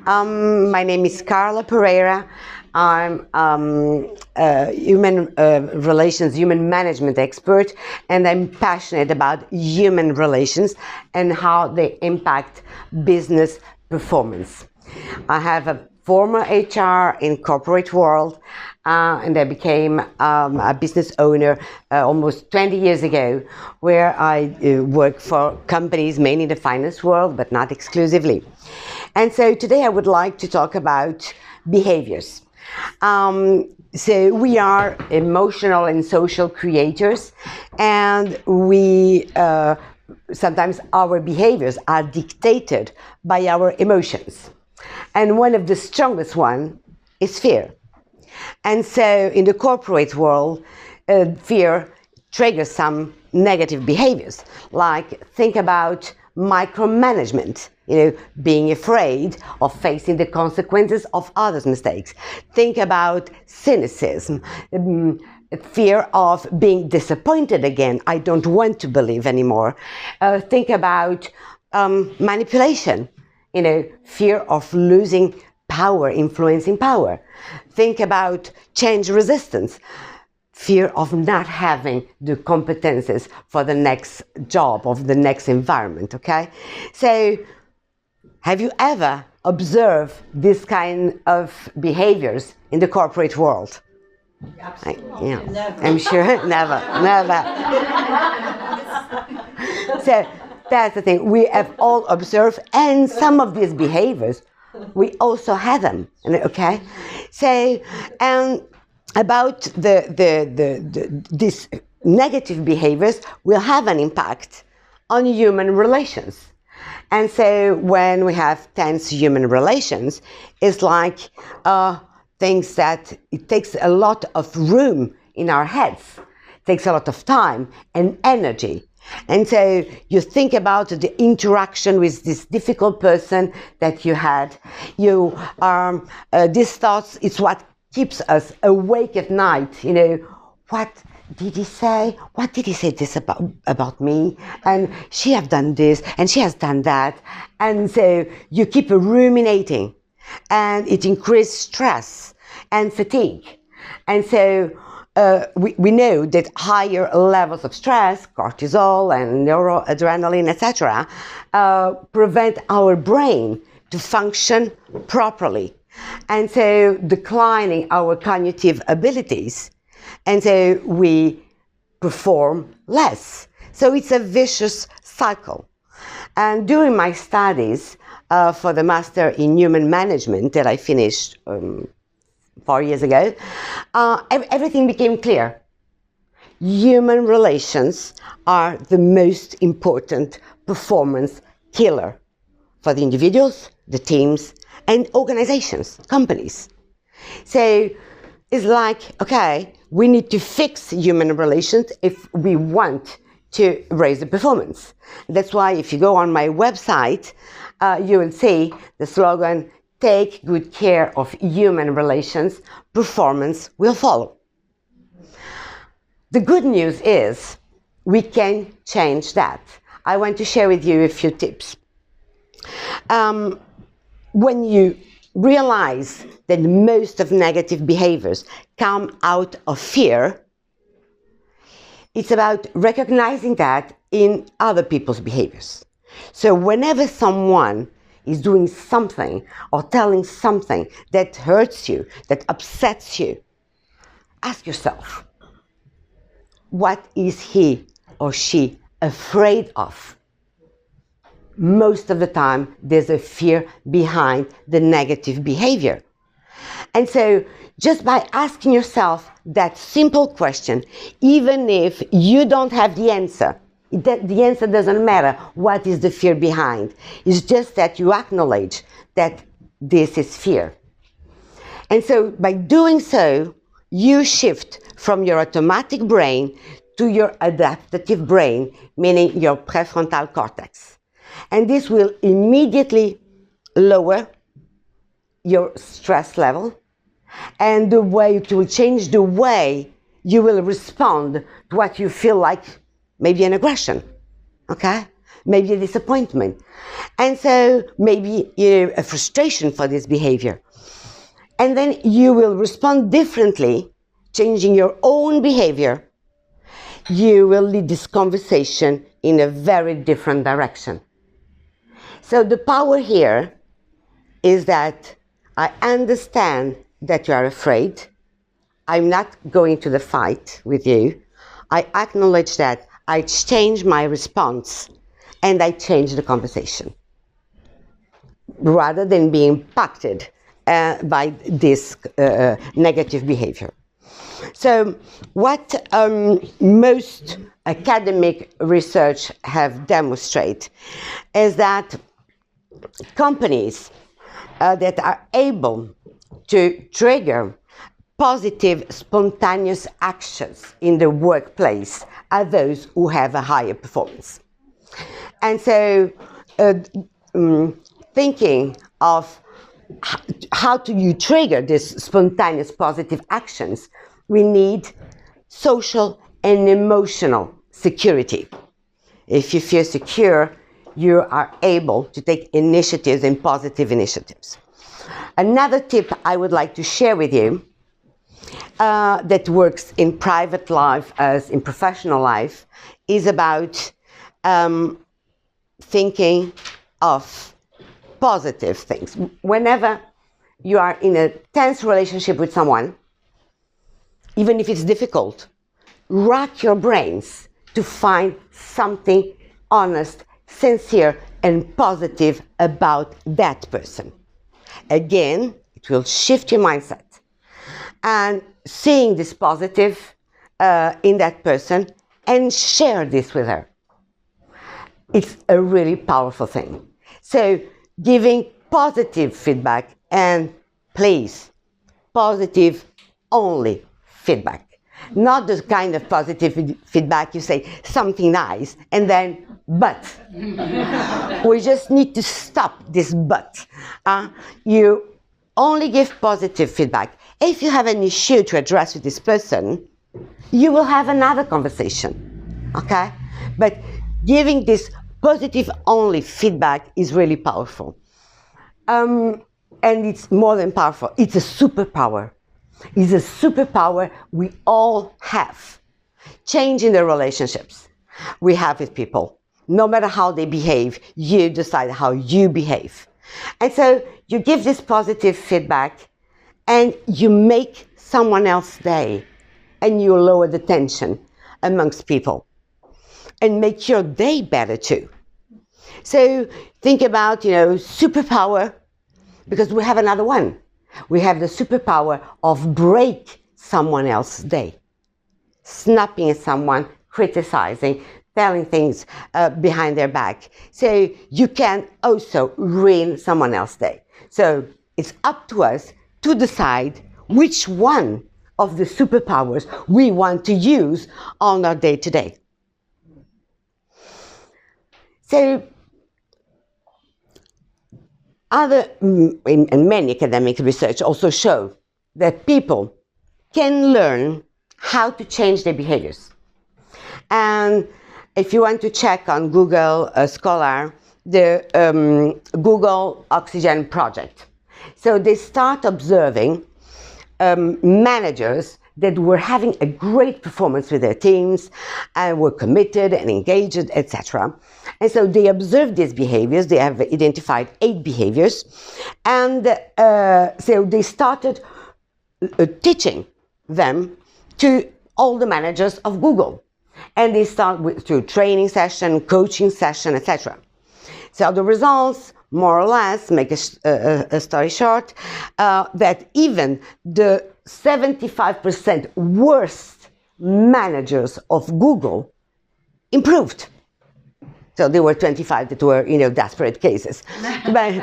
My name is Carla Pereira. I'm a human management expert, and I'm passionate about human relations and how they impact business performance. I have a former HR in corporate world, and I became a business owner almost 20 years ago, where I work for companies mainly in the finance world, but not exclusively. And so today I would like to talk about behaviors. So we are emotional and social creators, and we sometimes our behaviors are dictated by our emotions. And one of the strongest one is fear. And so in the corporate world, fear triggers some negative behaviors, like think about micromanagement, being afraid of facing the consequences of others' mistakes. Think about cynicism, fear of being disappointed again. I don't want to believe anymore. Think about manipulation, fear of losing power, influencing power. Think about change resistance, fear of not having the competences for the next job or the next environment, okay? So have you ever observed this kind of behaviors in the corporate world? Absolutely. Never. I'm sure, never. So that's the thing. We have all observed, and some of these behaviors, we also have them, okay? So, about these negative behaviors will have an impact on human relations. And so when we have tense human relations, it's like things that it takes a lot of room in our heads, it takes a lot of time and energy. And so you think about the interaction with this difficult person that you had. These thoughts is what keeps us awake at night. What did he say? What did he say this about me? And she have done this, and she has done that. And so you keep ruminating, and it increases stress and fatigue. And so we know that higher levels of stress, cortisol and neuroadrenaline, etc., prevent our brain to function properly. And so declining our cognitive abilities. And so we perform less. So it's a vicious cycle. And during my studies for the Master in Human Management that I finished 4 years ago, everything became clear. Human relations are the most important performance killer for the individuals, the teams, and organizations, companies. So it's like, okay, we need to fix human relations if we want to raise the performance. That's why if you go on my website, you will see the slogan, take good care of human relations, performance will follow. The good news is we can change that. I want to share with you a few tips. When you realize that most of negative behaviors come out of fear, it's about recognizing that in other people's behaviors. So whenever someone is doing something or telling something that hurts you, that upsets you, ask yourself, what is he or she afraid of? Most of the time, there's a fear behind the negative behavior. And so just by asking yourself that simple question, even if you don't have the answer doesn't matter what is the fear behind. It's just that you acknowledge that this is fear. And so by doing so, you shift from your automatic brain to your adaptive brain, meaning your prefrontal cortex. And this will immediately lower your stress level, and the way it will change the way you will respond to what you feel like maybe an aggression, okay? maybe a disappointment. And so maybe a frustration for this behavior. And then you will respond differently, changing your own behavior. You will lead this conversation in a very different direction. So the power here is that I understand that you are afraid. I'm not going to the fight with you. I acknowledge that. I change my response and I change the conversation rather than being impacted by this negative behavior. So what most academic research have demonstrated is that companies that are able to trigger positive, spontaneous actions in the workplace are those who have a higher performance. And so thinking of how do you trigger these spontaneous positive actions, we need social and emotional security. If you feel secure, you are able to take initiatives and positive initiatives. Another tip I would like to share with you that works in private life as in professional life is about thinking of positive things. Whenever you are in a tense relationship with someone, even if it's difficult, rack your brains to find something honest, sincere, and positive about that person. Again, it will shift your mindset. And seeing this positive in that person and share this with her. It's a really powerful thing. So giving positive feedback, and please, positive only feedback. Not the kind of positive feedback you say something nice and then but. We just need to stop this but. You only give positive feedback. If you have an issue to address with this person, you will have another conversation, okay? But giving this positive only feedback is really powerful. And it's more than powerful, it's a superpower. It's a superpower we all have. Changing the relationships we have with people. No matter how they behave, you decide how you behave. And so you give this positive feedback and you make someone else's day, and you lower the tension amongst people and make your day better too. So think about, superpower, because we have another one. We have the superpower of break someone else's day. Snapping at someone, criticizing, telling things behind their back. So you can also ruin someone else's day. So it's up to us to decide which one of the superpowers we want to use on our day-to-day. So and many academic research also show that people can learn how to change their behaviors. And if you want to check on Google Scholar, the Google Oxygen Project. So they start observing managers that were having a great performance with their teams and were committed and engaged, etc. And so they observed these behaviors. They have identified 8 behaviors. And so they started teaching them to all the managers of Google. And they start through training session, coaching session, etc. So the results, more or less, make a story short, that even the 75% worst managers of Google improved. So there were 25 that were, desperate cases. But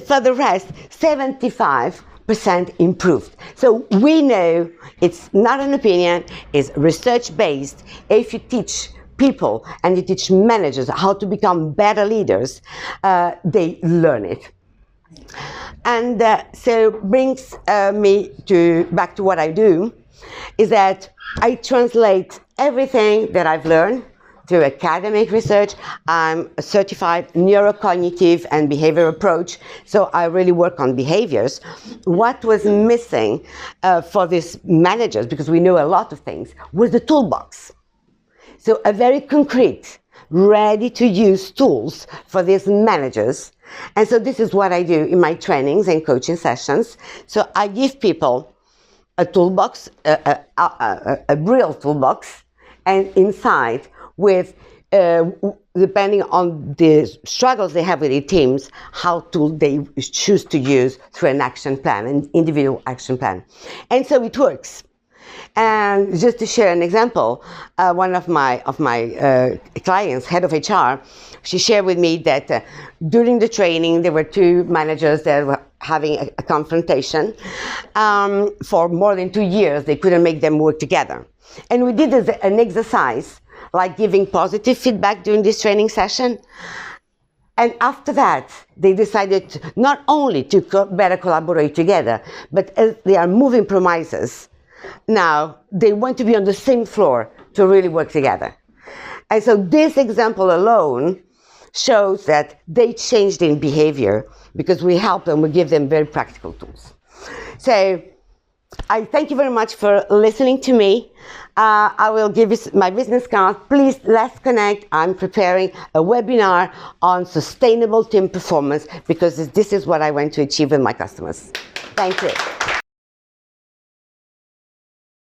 for the rest, 75% improved. So we know it's not an opinion, it's research-based. If you teach people and you teach managers how to become better leaders, they learn it. And so brings me back to what I do, is that I translate everything that I've learned to academic research. I'm a certified neurocognitive and behavior approach, so I really work on behaviors. What was missing for these managers, because we know a lot of things, was the toolbox. So a very concrete, ready-to-use tools for these managers. And so this is what I do in my trainings and coaching sessions. So I give people a toolbox, a real toolbox, and inside with, depending on the struggles they have with their teams, how they choose to use through an action plan, an individual action plan. And so it works. And just to share an example, one of my clients, head of HR, she shared with me that during the training there were two managers that were having a confrontation. For more than 2 years, they couldn't make them work together. And we did an exercise, like giving positive feedback during this training session. And after that, they decided not only to better collaborate together, but as they are moving promises, now they want to be on the same floor to really work together. And so this example alone shows that they changed in behavior because we help them, we give them very practical tools. So I thank you very much for listening to me. I will give you my business card. Please, let's connect. I'm preparing a webinar on sustainable team performance because this is what I want to achieve with my customers. Thank you.